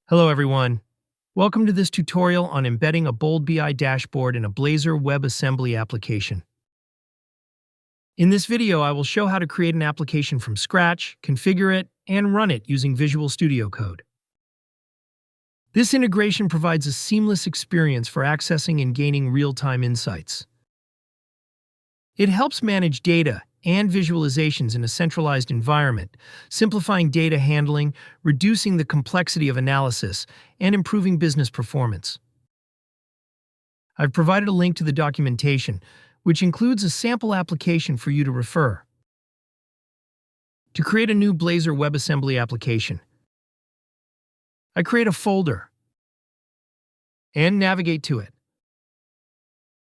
Hello everyone. Welcome to this tutorial on embedding a bold BI dashboard in a Blazor WebAssembly application. In this video, I will show how to create an application from scratch, configure it, and run it using Visual Studio Code. This integration provides a seamless experience for accessing and gaining real-time insights. It helps manage data and visualizations in a centralized environment, simplifying data handling, reducing the complexity of analysis, and improving business performance. I've provided a link to the documentation, which includes a sample application for you to refer. To create a new Blazor WebAssembly application, I create a folder and navigate to it.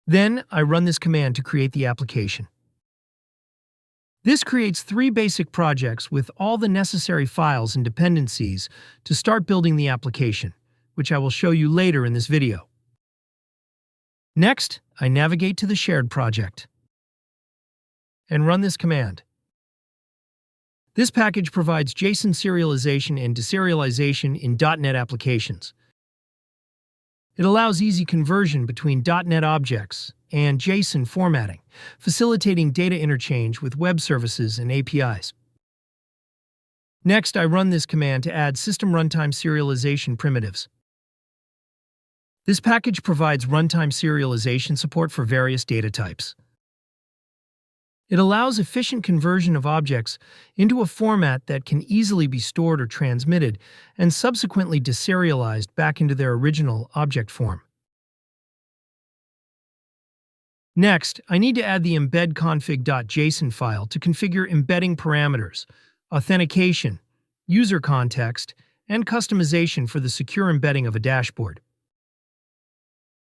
Then I run this command to create the application. This creates 3 basic projects with all the necessary files and dependencies to start building the application, which I will show you later in this video. Next, I navigate to the shared project and run this command. This package provides JSON serialization and deserialization in .NET applications. It allows easy conversion between .NET objects and JSON formatting, facilitating data interchange with web services and APIs. Next, I run this command to add system runtime serialization primitives. This package provides runtime serialization support for various data types. It allows efficient conversion of objects into a format that can easily be stored or transmitted and subsequently deserialized back into their original object form. Next, I need to add the embed config.json file to configure embedding parameters, authentication, user context, and customization for the secure embedding of a dashboard.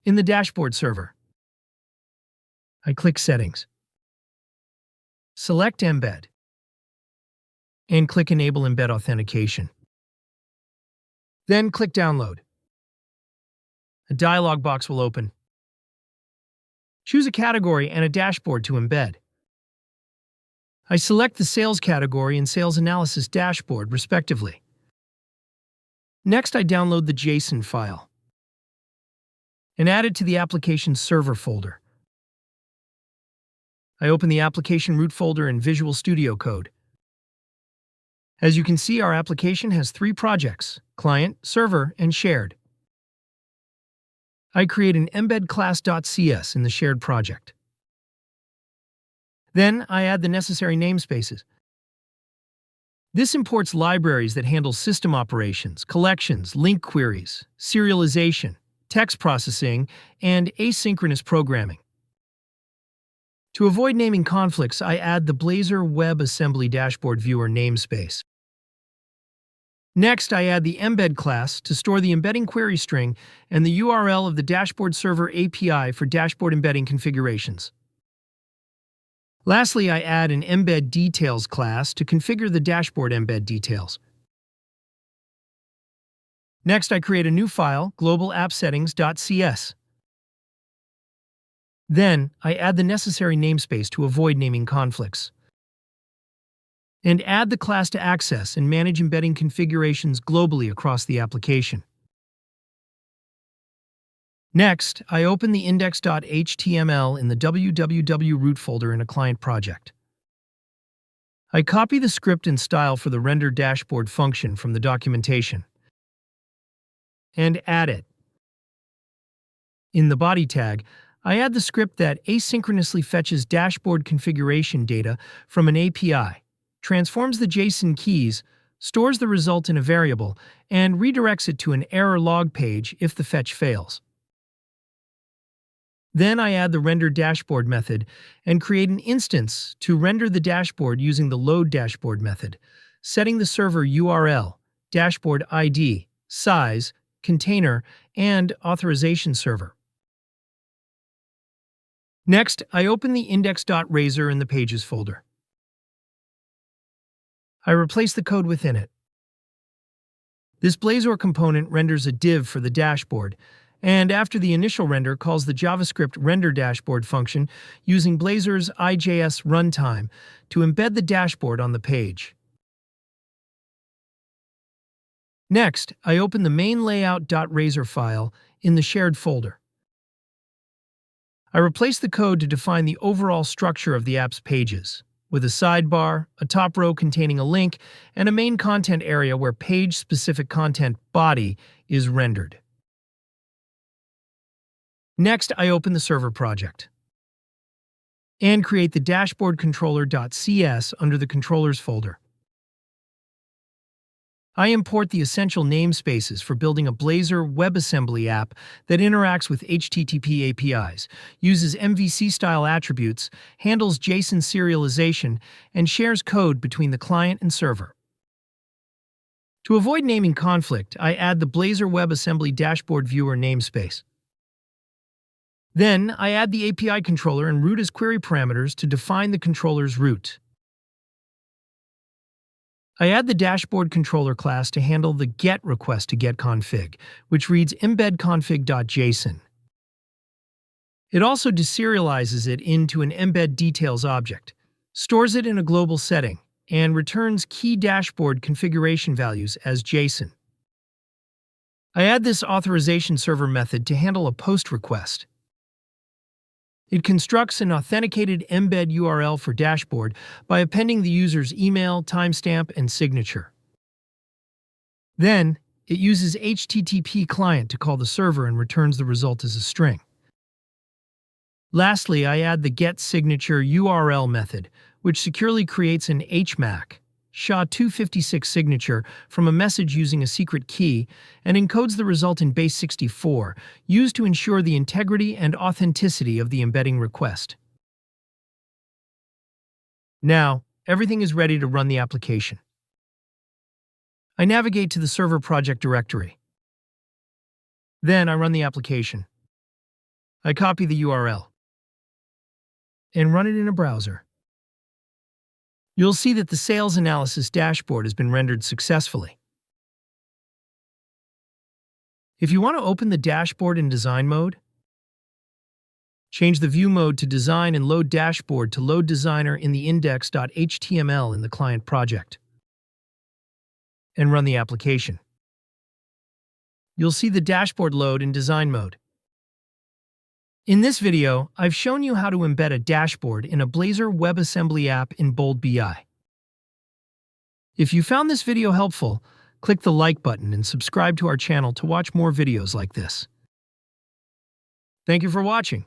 In the dashboard server, I click Settings, select Embed, and click Enable Embed Authentication. Then click Download. A dialog box will open. Choose a category and a dashboard to embed. I select the Sales category and Sales Analysis dashboard, respectively. Next, I download the JSON file and add it to the Application Server folder. I open the Application Root folder in Visual Studio Code. As you can see, our application has 3 projects: Client, Server, and Shared. I create an embed class.cs in the shared project. Then I add the necessary namespaces. This imports libraries that handle system operations, collections, link queries, serialization, text processing, and asynchronous programming. To avoid naming conflicts, I add the Blazor WebAssembly dashboard viewer namespace. Next, I add the embed class to store the embedding query string and the URL of the dashboard server API for dashboard embedding configurations. Lastly, I add an embed details class to configure the dashboard embed details. Next, I create a new file, globalappsettings.cs. Then, I add the necessary namespace to avoid naming conflicts, and add the class to access and manage embedding configurations globally across the application. Next, I open the index.html in the www root folder in a client project. I copy the script and style for the render dashboard function from the documentation and add it. In the body tag, I add the script that asynchronously fetches dashboard configuration data from an API, transforms the JSON keys, stores the result in a variable, and redirects it to an error log page if the fetch fails. Then I add the render dashboard method and create an instance to render the dashboard using the load dashboard method, setting the server URL, dashboard ID, size, container, and authorization server. Next, I open the index.razor in the Pages folder. I replace the code within it. This Blazor component renders a div for the dashboard, and after the initial render calls the JavaScript render dashboard function using Blazor's IJS runtime to embed the dashboard on the page. Next, I open the main layout.razor file in the shared folder. I replace the code to define the overall structure of the app's pages, with a sidebar, a top row containing a link, and a main content area where page-specific content body is rendered. Next, I open the server project and create the dashboard controller.cs under the controllers folder. I import the essential namespaces for building a Blazor WebAssembly app that interacts with HTTP APIs, uses MVC-style attributes, handles JSON serialization, and shares code between the client and server. To avoid naming conflict, I add the Blazor WebAssembly dashboard viewer namespace. Then, I add the API controller and root as query parameters to define the controller's root. I add the dashboard controller class to handle the GET request to getConfig, which reads embedconfig.json. It also deserializes it into an embed details object, stores it in a global setting, and returns key dashboard configuration values as JSON. I add this authorization server method to handle a post request. It constructs an authenticated embed URL for dashboard by appending the user's email, timestamp, and signature. Then, it uses HTTP client to call the server and returns the result as a string. Lastly, I add the getSignatureURL method, which securely creates an HMAC SHA-256 signature from a message using a secret key and encodes the result in base 64, used to ensure the integrity and authenticity of the embedding request. Now, everything is ready to run the application. I navigate to the server project directory. Then I run the application. I copy the URL and run it in a browser. You'll see that the sales analysis dashboard has been rendered successfully. If you want to open the dashboard in design mode, change the view mode to design and load dashboard to load designer in the index.html in the client project, and run the application. You'll see the dashboard load in design mode. In this video, I've shown you how to embed a dashboard in a Blazor WebAssembly app in Bold BI. If you found this video helpful, click the like button and subscribe to our channel to watch more videos like this. Thank you for watching.